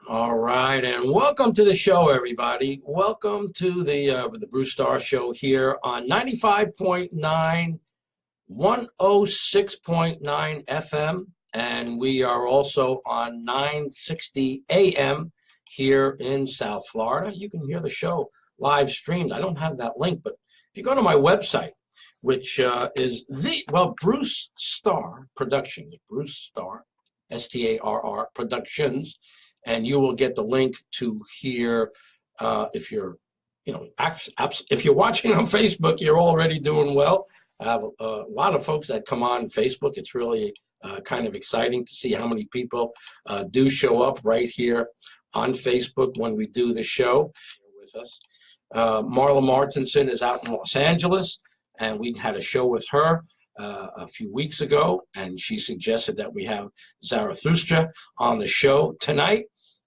All right, and welcome to the show, everybody. Welcome to the Bruce Starr Show here on 95.9, 106.9 FM, and we are also on 960 AM here in South Florida. You can hear the show live streamed. I don't have that link, but if you go to my website, which is Bruce Starr Productions, Bruce Starr, Starr Productions, and you will get the link to hear if you're if you're watching on Facebook, you're already doing well. I have a lot of folks that come on Facebook. It's really kind of exciting to see how many people do show up right here on Facebook when we do the show with us. Marla Martinson is out in Los Angeles, and we had a show with her a few weeks ago, and she suggested that we have Zarathustra on the show tonight.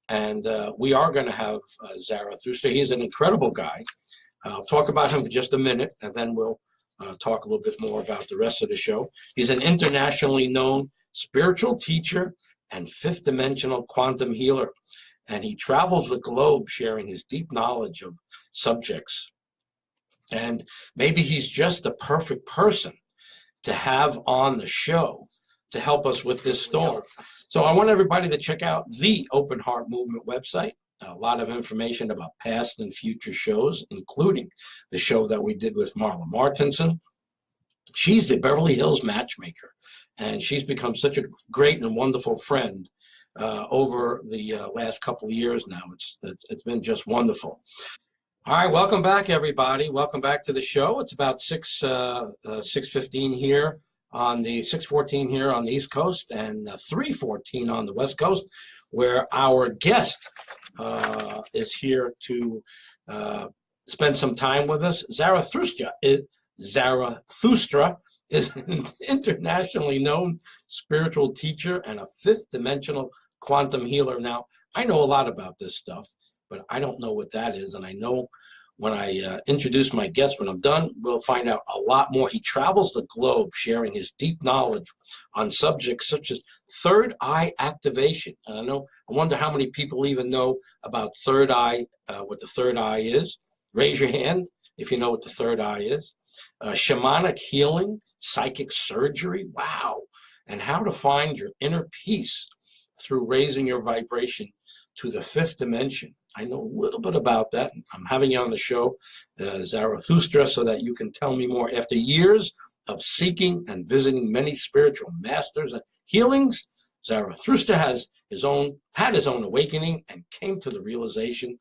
And we are going to have Zarathustra. He's an incredible guy. I'll talk about him for just a minute, and then we'll talk a little bit more about the rest of the show. He's an internationally known spiritual teacher and fifth dimensional quantum healer. And he travels the globe sharing his deep knowledge of subjects. And maybe he's just the perfect person to have on the show to help us with this storm. So I want everybody to check out the Open Heart Movement website. A lot of information about past and future shows, including the show that we did with Marla Martinson. She's the Beverly Hills matchmaker, and she's become such a great and wonderful friend over the last couple of years now. It's been just wonderful. All right, welcome back, everybody. Welcome back to the show. It's about 6:15 here on the 6:14 here on the East Coast and 3:14 on the West Coast, where our guest is here to spend some time with us. Zarathustra is an internationally known spiritual teacher and a fifth dimensional quantum healer. Now, I know a lot about this stuff, but I don't know what that is. And I know when I introduce my guest, when I'm done, we'll find out a lot more. He travels the globe sharing his deep knowledge on subjects such as third eye activation. And I wonder how many people even know about third eye, what the third eye is. Raise your hand if you know what the third eye is. Shamanic healing, psychic surgery, wow. And how to find your inner peace through raising your vibration to the fifth dimension. I know a little bit about that. I'm having you on the show, Zarathustra, so that you can tell me more. After years of seeking and visiting many spiritual masters and healings, Zarathustra had his own awakening and came to the realization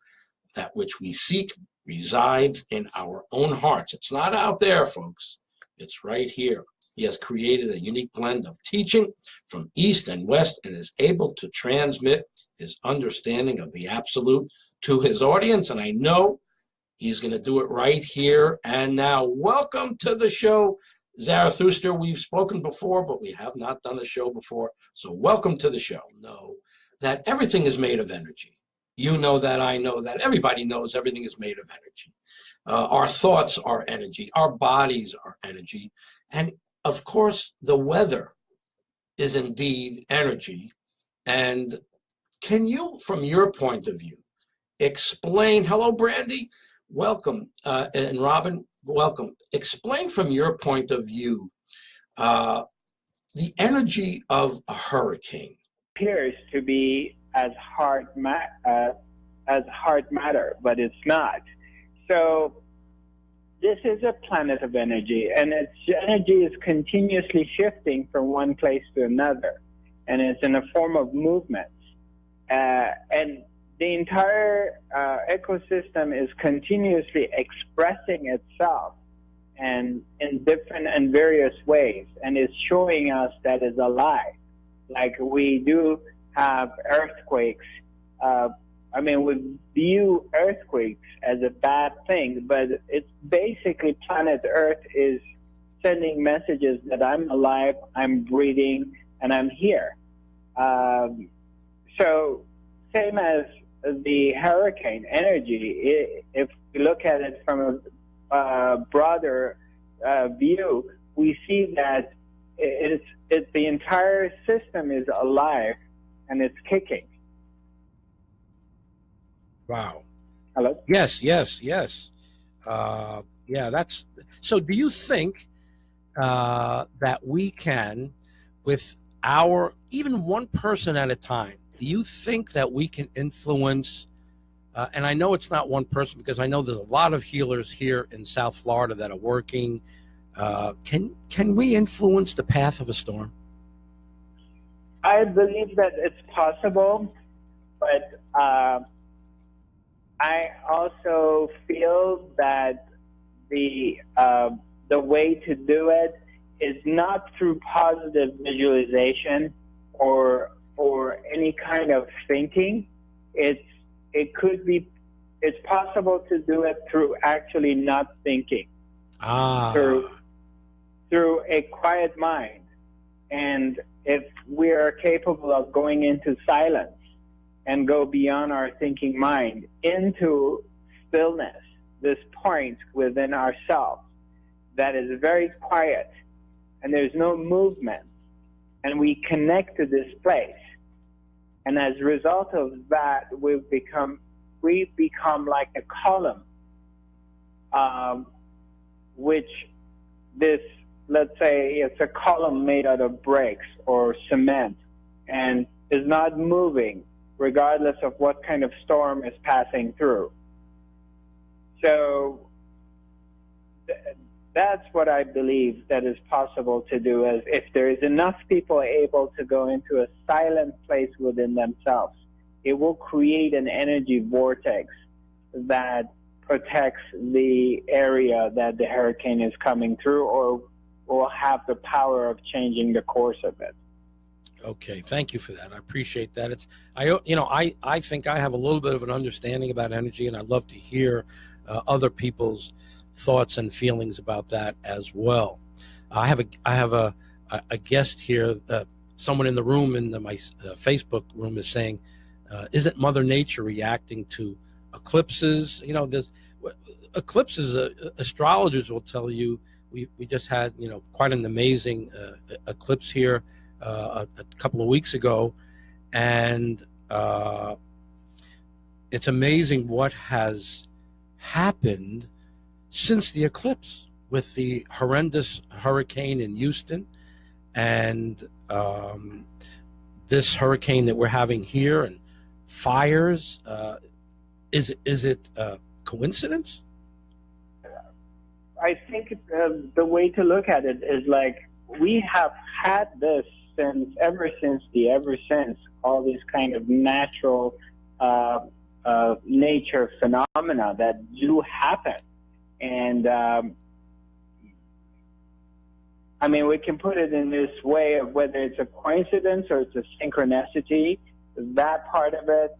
that which we seek resides in our own hearts. It's not out there, folks. It's right here. He has created a unique blend of teaching from East and West and is able to transmit his understanding of the absolute to his audience. And I know he's going to do it right here and now. Welcome to the show, Zarathustra. We've spoken before, but we have not done a show before. So welcome to the show. Know that everything is made of energy. You know that, I know that. Everybody knows everything is made of energy. Our thoughts are energy. Our bodies are energy. And of course, the weather is indeed energy. And can you, from your point of view, explain, hello, Brandy, welcome, and Robin, welcome. Explain from your point of view the energy of a hurricane. Appears to be as hard matter, but it's not. So this is a planet of energy, and its energy is continuously shifting from one place to another, and it's in a form of movements. And the entire ecosystem is continuously expressing itself and in different and various ways, and is showing us that it's alive. Like we do have earthquakes. We view earthquakes as a bad thing, but it's basically planet Earth is sending messages that I'm alive, I'm breathing, and I'm here. So same as the hurricane energy, if we look at it from a broader view, we see that the entire system is alive and it's kicking. Wow. Hello? Yes, yes, yes. Yeah, that's so. Do you think that we can, with our even one person at a time, do you think that we can influence? And I know it's not one person because I know there's a lot of healers here in South Florida that are working. Can we influence the path of a storm? I believe that it's possible, but I also feel that the way to do it is not through positive visualization or any kind of thinking. It could be it's possible to do it through actually not thinking, through Ah, through a quiet mind. And if we are capable of going into silence and go beyond our thinking mind into stillness, this point within ourselves that is very quiet and there's no movement, and we connect to this place. And as a result of that, we become like a column, which this, let's say it's a column made out of bricks or cement and is not moving regardless of what kind of storm is passing through. So that's what I believe that is possible to do, is if there is enough people able to go into a silent place within themselves, it will create an energy vortex that protects the area that the hurricane is coming through, or will have the power of changing the course of it. okay. Thank you for that. I appreciate that. I think I have a little bit of an understanding about energy, and I love to hear other people's thoughts and feelings about that as well. I have a guest here. Someone in the room in my Facebook room is saying, "Isn't Mother Nature reacting to eclipses?" There's eclipses. Astrologers will tell you. We just had quite an amazing eclipse here a couple of weeks ago, and it's amazing what has happened since the eclipse with the horrendous hurricane in Houston and this hurricane that we're having here and fires. Is it coincidence? I think the way to look at it is like we have had this ever since all these kind of natural nature phenomena that do happen. And I mean, we can put it in this way of whether it's a coincidence or it's a synchronicity. That part of it,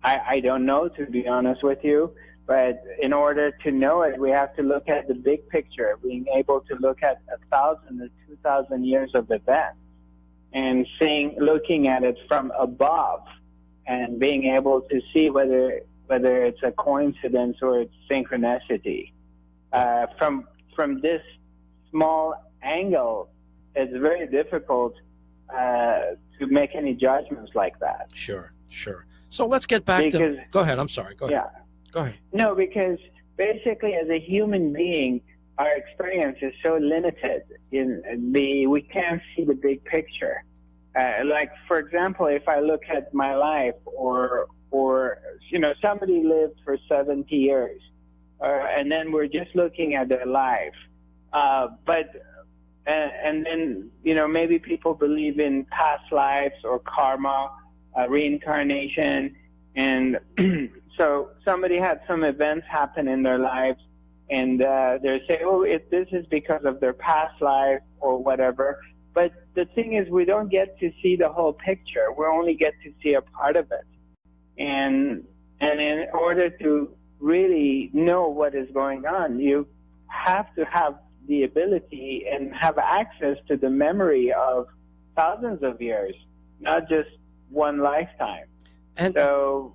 I don't know, to be honest with you. But in order to know it, we have to look at the big picture, being able to look at 1,000 or 2,000 years of events and looking at it from above and being able to see whether it's a coincidence or it's synchronicity. From this small angle, it's very difficult to make any judgments like that. Sure. So let's get back to. Go ahead. I'm sorry. Go ahead. Yeah. Go ahead. No, because basically, as a human being, our experience is so limited. We can't see the big picture. Like, for example, if I look at my life, or somebody lived for 70 years, and then we're just looking at their life. And then maybe people believe in past lives or karma, reincarnation, and so somebody had some events happen in their lives, and they say, "Oh, this is because of their past life or whatever." But the thing is, we don't get to see the whole picture. We only get to see a part of it, and in order to really know what is going on, you have to have the ability and have access to the memory of thousands of years, not just one lifetime. And so.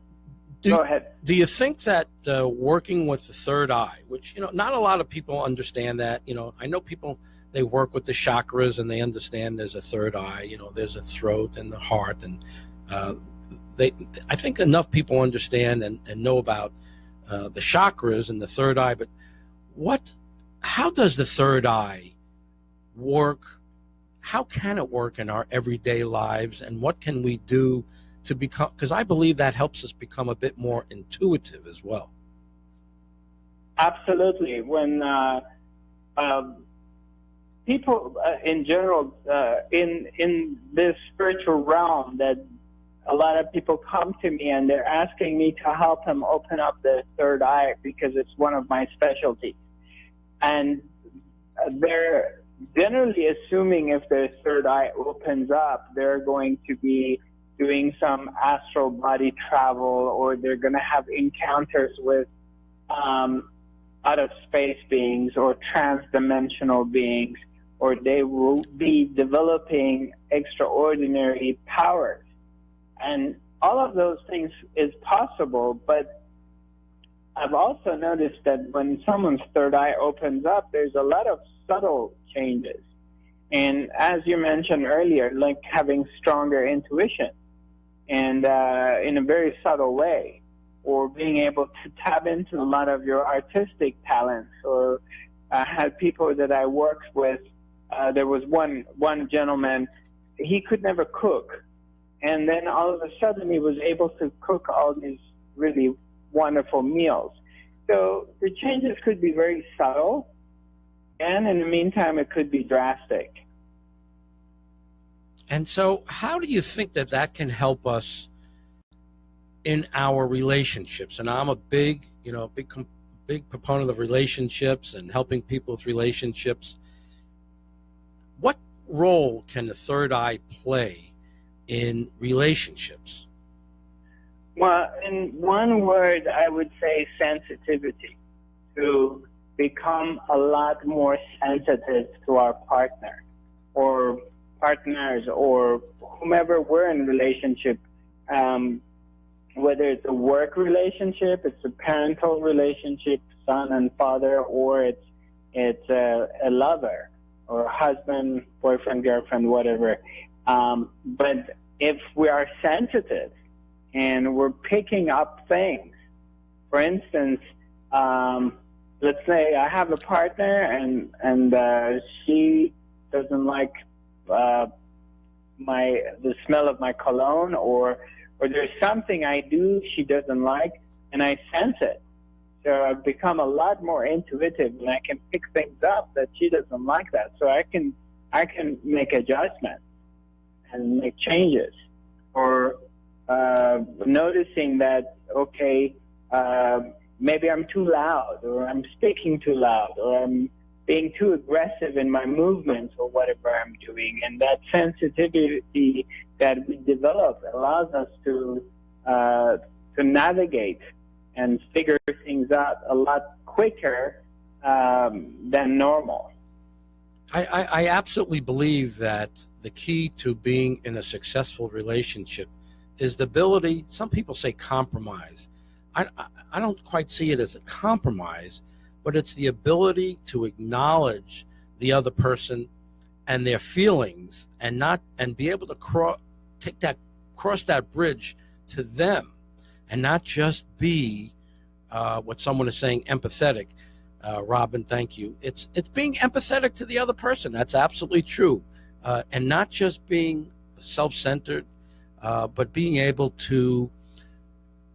Go ahead. Do you think that working with the third eye, which not a lot of people understand that? I know people, they work with the chakras and they understand there's a third eye. There's a throat and the heart, and I think enough people understand and know about the chakras and the third eye, but how does the third eye work? How can it work in our everyday lives, and what can we do to become, because I believe that helps us become a bit more intuitive as well. Absolutely. When people in general in this spiritual realm, that a lot of people come to me and they're asking me to help them open up their third eye because it's one of my specialties. And they're generally assuming if their third eye opens up, they're going to be doing some astral body travel, or they're going to have encounters with out of space beings or trans-dimensional beings, or they will be developing extraordinary powers. And all of those things is possible, but I've also noticed that when someone's third eye opens up, there's a lot of subtle changes. And as you mentioned earlier, like having stronger intuition and in a very subtle way, or being able to tap into a lot of your artistic talents. Or I had people that I worked with, there was one gentleman, he could never cook. And then all of a sudden he was able to cook all these really wonderful meals. So the changes could be very subtle, and in the meantime, it could be drastic. And so how do you think that can help us in our relationships? And I'm a big proponent of relationships and helping people with relationships. What role can the third eye play in relationships? Well, in one word, I would say sensitivity. To become a lot more sensitive to our partner or partners or whomever we're in relationship, whether it's a work relationship, it's a parental relationship, son and father, or it's a lover or husband, boyfriend, girlfriend, whatever. But if we are sensitive and we're picking up things, for instance, let's say I have a partner and she doesn't like the smell of my cologne, or there's something I do she doesn't like, and I sense it. So I've become a lot more intuitive, and I can pick things up that she doesn't like that. So I can make adjustments and make changes, or noticing that, okay, maybe I'm too loud, or I'm speaking too loud, or I'm being too aggressive in my movements, or whatever I'm doing. And that sensitivity that we develop allows us to navigate and figure things out a lot quicker than normal. I absolutely believe that the key to being in a successful relationship is the ability, some people say compromise. I don't quite see it as a compromise, but it's the ability to acknowledge the other person and their feelings, and be able to cross that bridge to them, and not just be what someone is saying, empathetic. Robin, thank you. It's being empathetic to the other person. That's absolutely true, and not just being self-centered, but being able to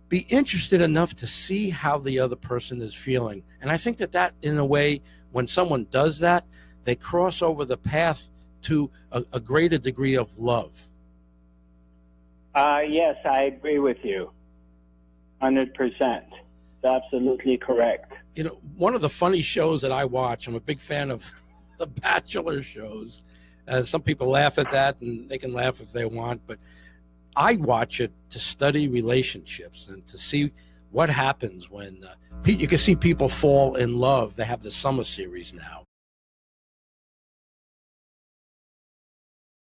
be interested enough to see how the other person is feeling. And I think that in a way, when someone does that, they cross over the path to a greater degree of love. Yes, I agree with you 100%. It's absolutely correct. You know, one of the funny shows that I watch, I'm a big fan of the Bachelor shows. Some people laugh at that, and they can laugh if they want, but I watch it to study relationships and to see what happens when you can see people fall in love. They have the summer series now,